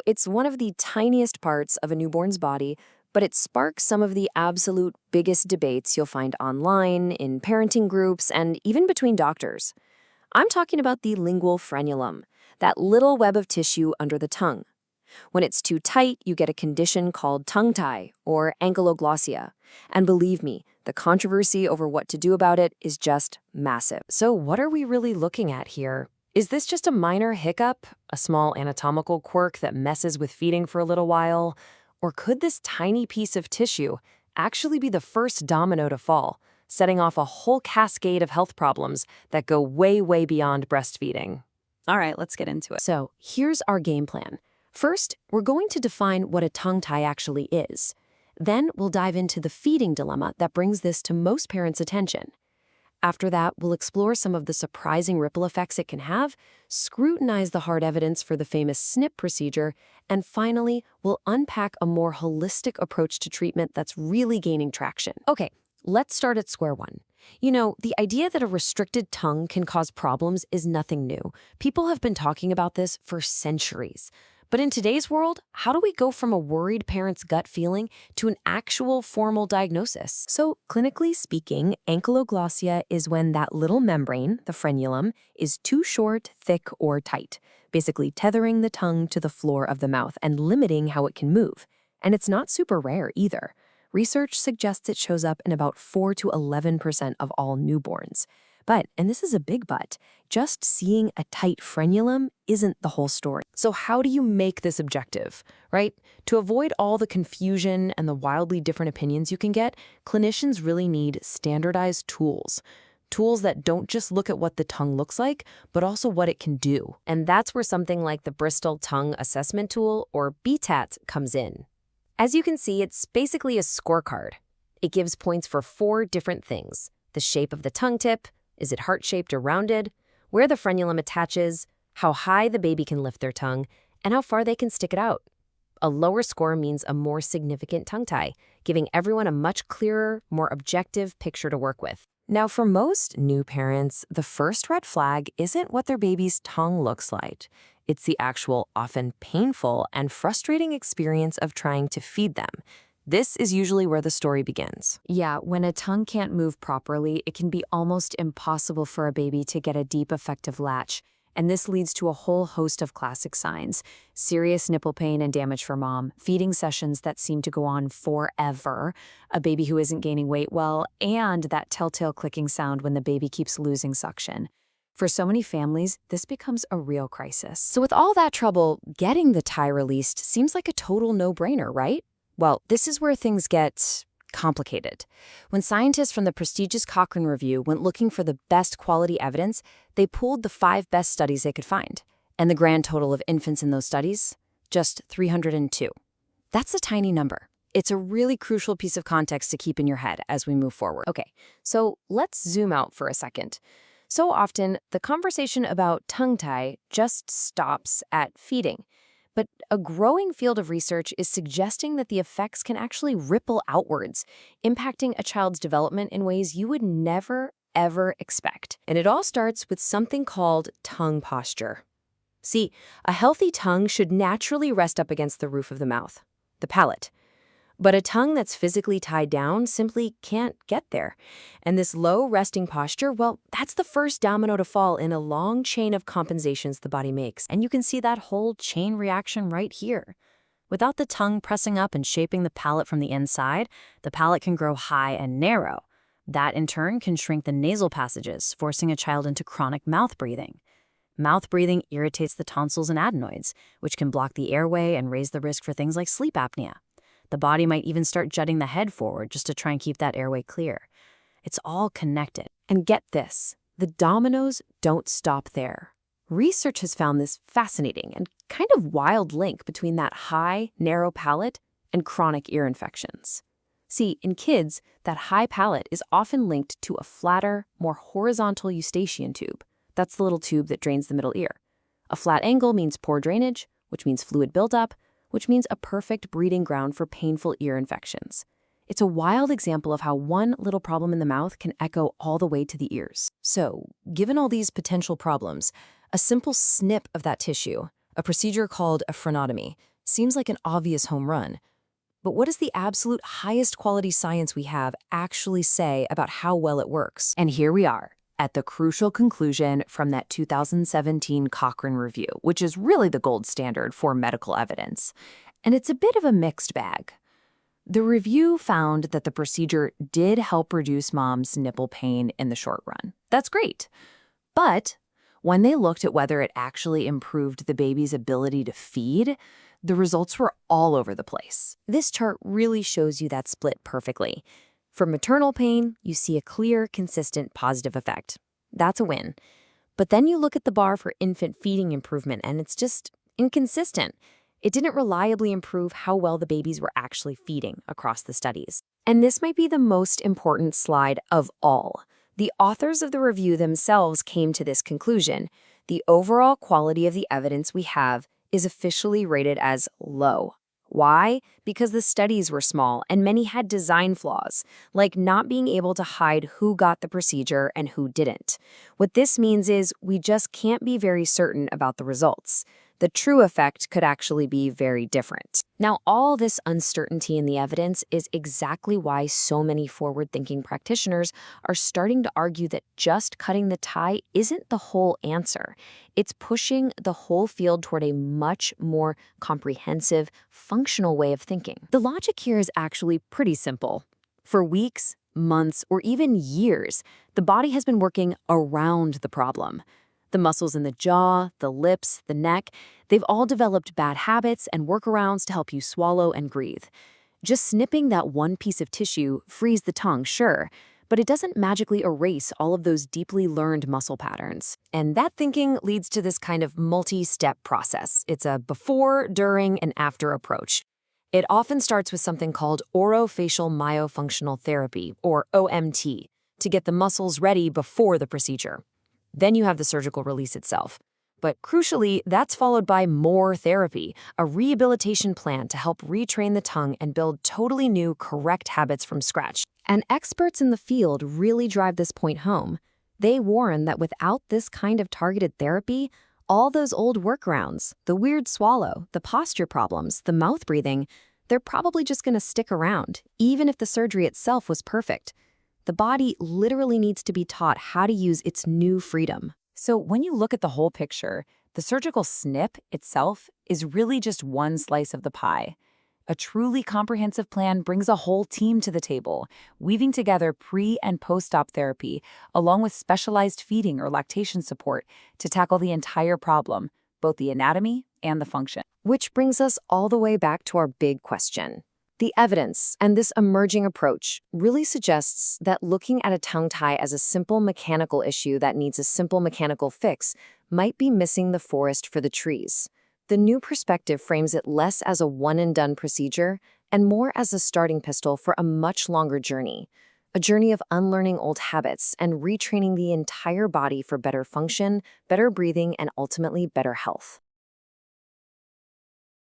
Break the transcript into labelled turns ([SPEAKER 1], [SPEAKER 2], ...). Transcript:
[SPEAKER 1] It's one of the tiniest parts of a newborn's body, but it sparks some of the absolute biggest debates you'll find online, in parenting groups, and even between doctors. I'm talking about the lingual frenulum, that little web of tissue under the tongue. When it's too tight, you get a condition called tongue tie or ankyloglossia. And believe me, the controversy over what to do about it is just massive. So what are we really looking at here? Is this just a minor hiccup, a small anatomical quirk that messes with feeding for a little while? Or could this tiny piece of tissue actually be the first domino to fall, setting off a whole cascade of health problems that go way, way beyond breastfeeding?
[SPEAKER 2] All right, let's get into it.
[SPEAKER 1] So here's our game plan. First, we're going to define what a tongue tie actually is. Then we'll dive into the feeding dilemma that brings this to most parents' attention. After that, we'll explore some of the surprising ripple effects it can have, scrutinize the hard evidence for the famous SNP procedure, and finally, we'll unpack a more holistic approach to treatment that's really gaining traction. Okay, let's start at square one. The idea that a restricted tongue can cause problems is nothing new. People have been talking about this for centuries. But in today's world, how do we go from a worried parent's gut feeling to an actual formal diagnosis? So, clinically speaking, ankyloglossia is when that little membrane, the frenulum, is too short, thick, or tight, basically tethering the tongue to the floor of the mouth and limiting how it can move. And it's not super rare either. Research suggests it shows up in about 4 to 11% of all newborns. But, and this is a big but, just seeing a tight frenulum isn't the whole story. So how do you make this objective, right? To avoid all the confusion and the wildly different opinions you can get, clinicians really need standardized tools. Tools that don't just look at what the tongue looks like, but also what it can do. And that's where something like the Bristol Tongue Assessment Tool, or BTAT, comes in. As you can see, it's basically a scorecard. It gives points for 4 different things: the shape of the tongue tip, is it heart-shaped or rounded, where the frenulum attaches, how high the baby can lift their tongue, and how far they can stick it out. A lower score means a more significant tongue tie, giving everyone a much clearer, more objective picture to work with. Now, for most new parents, the first red flag isn't what their baby's tongue looks like. It's the actual, often painful and frustrating experience of trying to feed them. This is usually where the story begins.
[SPEAKER 2] Yeah, when a tongue can't move properly, it can be almost impossible for a baby to get a deep, effective latch. And this leads to a whole host of classic signs: serious nipple pain and damage for mom, feeding sessions that seem to go on forever, a baby who isn't gaining weight well, and that telltale clicking sound when the baby keeps losing suction. For so many families, this becomes a real crisis.
[SPEAKER 1] So with all that trouble, getting the tie released seems like a total no-brainer, right? Well, this is where things get complicated. When scientists from the prestigious Cochrane Review went looking for the best quality evidence, they pooled the 5 best studies they could find. And the grand total of infants in those studies? Just 302. That's a tiny number. It's a really crucial piece of context to keep in your head as we move forward. Okay, so let's zoom out for a second. So often, the conversation about tongue tie just stops at feeding. But a growing field of research is suggesting that the effects can actually ripple outwards, impacting a child's development in ways you would never, ever expect. And it all starts with something called tongue posture. See, a healthy tongue should naturally rest up against the roof of the mouth, the palate. But a tongue that's physically tied down simply can't get there. And this low resting posture, well, that's the first domino to fall in a long chain of compensations the body makes. And you can see that whole chain reaction right here. Without the tongue pressing up and shaping the palate from the inside, the palate can grow high and narrow. That, in turn, can shrink the nasal passages, forcing a child into chronic mouth breathing. Mouth breathing irritates the tonsils and adenoids, which can block the airway and raise the risk for things like sleep apnea. The body might even start jutting the head forward just to try and keep that airway clear. It's all connected. And get this, the dominoes don't stop there. Research has found this fascinating and kind of wild link between that high, narrow palate and chronic ear infections. See, in kids, that high palate is often linked to a flatter, more horizontal eustachian tube. That's the little tube that drains the middle ear. A flat angle means poor drainage, which means fluid buildup, which means a perfect breeding ground for painful ear infections. It's a wild example of how one little problem in the mouth can echo all the way to the ears. So, given all these potential problems, a simple snip of that tissue, A procedure called a frenotomy seems like an obvious home run. But what does the absolute highest quality science we have actually say about how well it works? And here we are, at the crucial conclusion from that 2017 Cochrane review, which is really the gold standard for medical evidence. And it's a bit of a mixed bag. The review found that the procedure did help reduce mom's nipple pain in the short run. That's great. But when they looked at whether it actually improved the baby's ability to feed, the results were all over the place. This chart really shows you that split perfectly. For maternal pain, you see a clear, consistent positive effect. That's a win. But then you look at the bar for infant feeding improvement, and it's just inconsistent. It didn't reliably improve how well the babies were actually feeding across the studies. And this might be the most important slide of all. The authors of the review themselves came to this conclusion. The overall quality of the evidence we have is officially rated as low. Why? Because the studies were small and many had design flaws, like not being able to hide who got the procedure and who didn't. What this means is we just can't be very certain about the results. The true effect could actually be very different. Now, all this uncertainty in the evidence is exactly why so many forward-thinking practitioners are starting to argue that just cutting the tie isn't the whole answer. It's pushing the whole field toward a much more comprehensive, functional way of thinking. The logic here is actually pretty simple. For weeks, months, or even years, the body has been working around the problem. The muscles in the jaw, the lips, the neck, they've all developed bad habits and workarounds to help you swallow and breathe. Just snipping that one piece of tissue frees the tongue, sure, but it doesn't magically erase all of those deeply learned muscle patterns. And that thinking leads to this kind of multi-step process. It's a before, during, and after approach. It often starts with something called orofacial myofunctional therapy, or OMT, to get the muscles ready before the procedure. Then you have the surgical release itself. But crucially, that's followed by more therapy, a rehabilitation plan to help retrain the tongue and build totally new, correct habits from scratch. And experts in the field really drive this point home. They warn that without this kind of targeted therapy, all those old workarounds, the weird swallow, the posture problems, the mouth breathing, they're probably just going to stick around, even if the surgery itself was perfect. The body literally needs to be taught how to use its new freedom. So when you look at the whole picture, the surgical snip itself is really just one slice of the pie. A truly comprehensive plan brings a whole team to the table, weaving together pre- and post-op therapy, along with specialized feeding or lactation support to tackle the entire problem, both the anatomy and the function. Which brings us all the way back to our big question. The evidence and this emerging approach really suggests that looking at a tongue tie as a simple mechanical issue that needs a simple mechanical fix might be missing the forest for the trees. The new perspective frames it less as a one-and-done procedure and more as a starting pistol for a much longer journey. A journey of unlearning old habits and retraining the entire body for better function, better breathing, and ultimately better health.